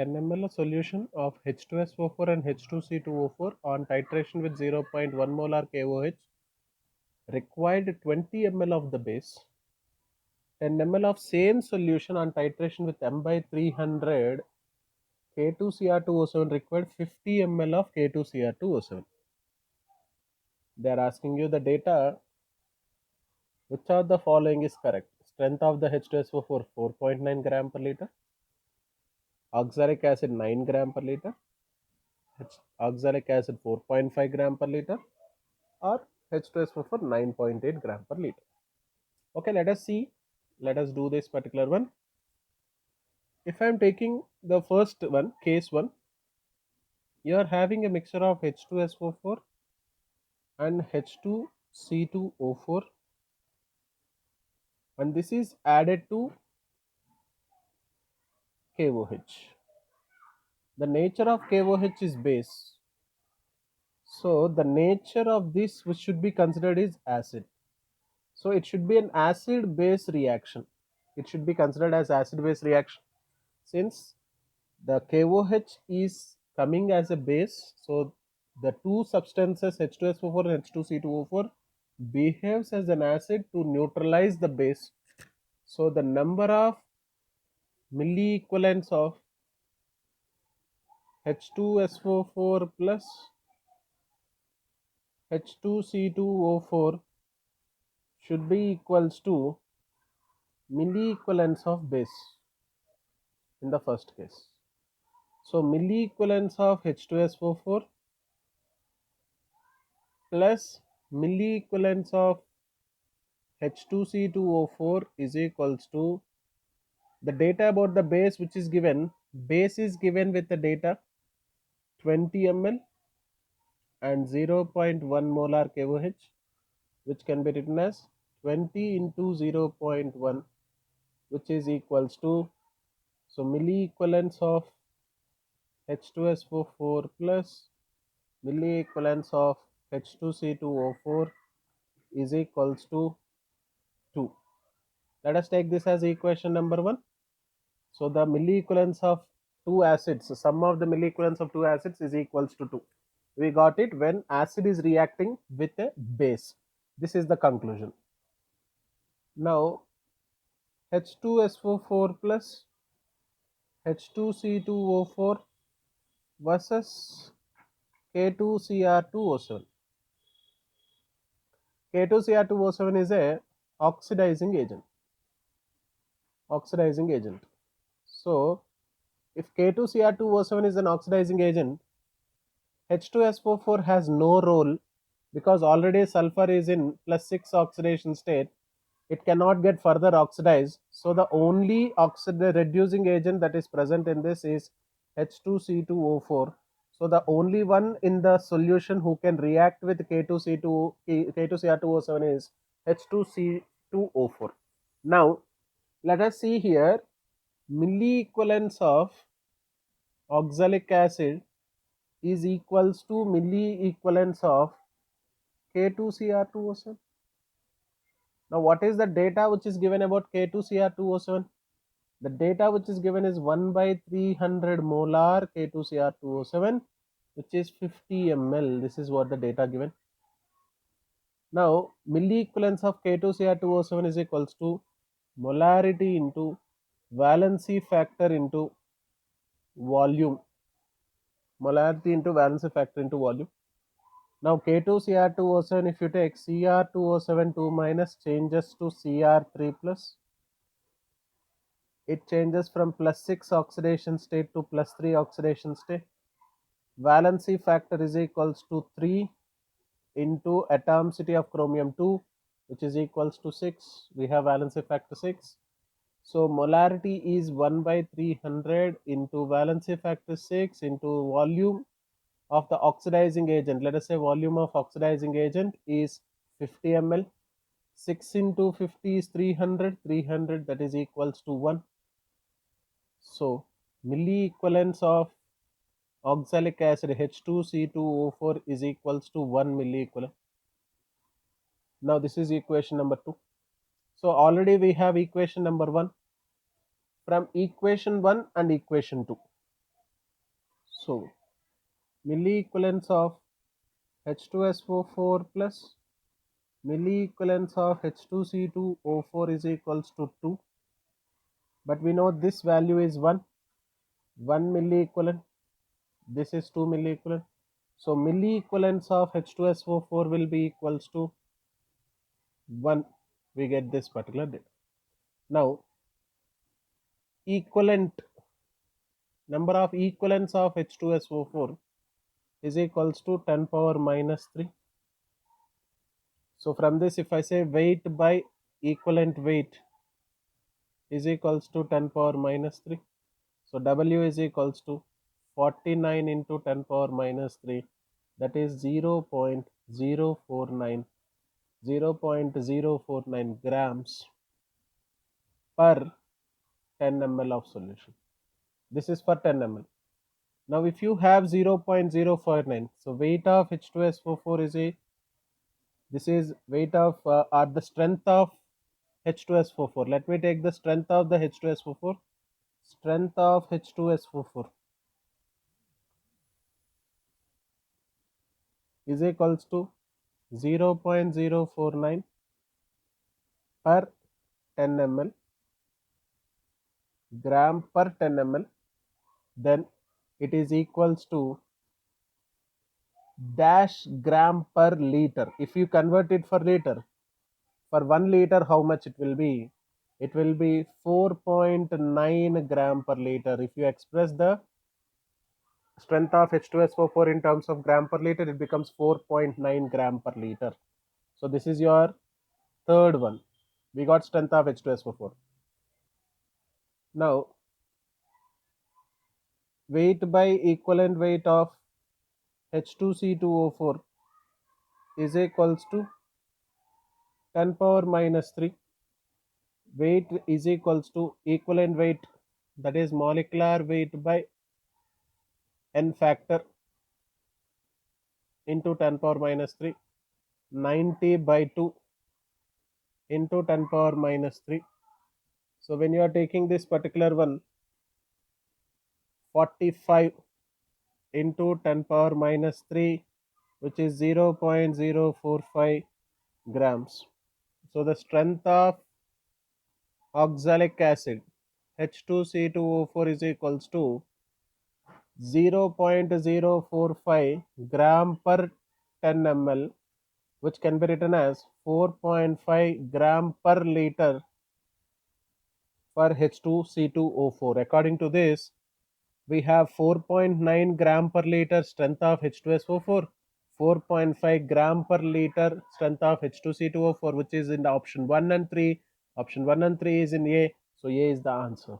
10 ml of solution of H2SO4 and H2C2O4 on titration with 0.1 molar KOH required 20 ml of the base. 10 ml of same solution on titration with M by 300 K2Cr2O7 required 50 ml of K2Cr2O7. They are asking you the data. Which of the following is correct? Strength of the H2SO4 4.9 gram per liter, oxalic acid 9 gram per liter, oxalic acid 4.5 gram per liter, or H2SO4 9.8 gram per liter. Okay, let us see. Let us do this particular one. If I am taking the first one, case 1, you are having a mixture of H2SO4 and H2C2O4, and this is added to KOH. The nature of KOH is base. So the nature of this which should be considered is acid. So it should be an acid base reaction. It should be considered as acid base reaction since the KOH is coming as a base. So the two substances H2SO4 and H2C2O4 behaves as an acid to neutralize the base. So the number of milliequivalents of H2SO4 plus H2C2O4 should be equals to milliequivalents of base in the first case. So milliequivalents of H2SO4 plus milliequivalents of H2C2O4 is equals to the data about the base which is given. Base is given with the data 20 ml and 0.1 molar KOH, which can be written as 20 into 0.1, which is equals to, so milliequivalents of H2SO4 plus milliequivalents of H2C2O4 is equals to 2. Let us take this as equation number 1. So the milliequivalents of two acids, so sum of the milliequivalents of two acids is equals to 2. We got it when acid is reacting with a base. This is the conclusion. Now H2SO4 plus H2C2O4 versus K2Cr2O7. K2Cr2O7 is a oxidizing agent. So if K2Cr2O7 is an oxidizing agent, H2SO4 has no role because already sulfur is in +6 oxidation state. It cannot get further oxidized. So the only reducing agent that is present in this is H2C2O4. So the only one in the solution who can react with K2Cr2O7 is H2C2O4. Now let us see here milliequivalents of oxalic acid is equals to milliequivalents of K2Cr2O7. Now what is the data which is given about K2Cr2O7? The data which is given is 1 by 300 molar K2Cr2O7, which is 50 ml. This is what the data given. Now milliequivalents of K2Cr2O7 is equals to molarity into valency factor into volume. Molarity into valency factor into volume. Now K2Cr2O7, if you take Cr2O7 2 minus changes to Cr3 plus, it changes from +6 oxidation state to +3 oxidation state. Valency factor is equals to 3 into atomicity of chromium 2, which is equals to 6. We have valency factor 6. So molarity is 1 by 300 into valency factor 6 into volume of the oxidizing agent. Let us say volume of oxidizing agent is 50 ml. 6 into 50 is 300. 300, that is equals to 1. So milliequivalents of oxalic acid H2C2O4 is equals to 1 milliequivalent. Now this is equation number 2. So already we have equation number 1. From equation 1 and equation 2, So milliequivalence of H2SO4 plus milliequivalence of H2C2O4 is equals to 2, but we know this value is 1 milliequivalent, this is 2 milliequivalent. So milliequivalence of H2SO4 will be equals to 1. We get this particular data. Now equivalent number of equivalents of H2SO4 is equals to 10 power minus 3. So from this, if I say weight by equivalent weight is equals to 10 power minus 3. So W is equals to 49 into 10 power minus 3, that is 0.049 grams per 10 ml of solution. This is for 10 ml. Now if you have 0.049, so weight of H2SO4 is this is weight of or the strength of H2SO4. Let me take the strength of the H2SO4. Strength of H2SO4 is equals to 0.049 per 10 ml gram per 10 ml. Then it is equals to dash gram per liter. If you convert it for liter, for 1 liter, how much it will be? It will be 4.9 gram per liter. If you express the strength of H2SO4 in terms of gram per liter, it becomes 4.9 gram per liter. So this is your third one. We got strength of H2SO4. Now weight by equivalent weight of H2C2O4 is equals to 10 power minus 3. Weight is equals to equivalent weight, that is molecular weight by n factor into 10 power minus 3, 90 by 2 into 10 power minus 3. So when you are taking this particular one, 45 into 10 power minus 3, which is 0.045 grams. So the strength of oxalic acid H2C2O4 is equals to 0.045 gram per 10 ml, which can be written as 4.5 gram per liter for H2C2O4. According to this, we have 4.9 gram per liter strength of H2SO4, 4.5 gram per liter strength of H2C2O4, which is in the option 1 and 3. Option 1 and 3 is in A, so A is the answer.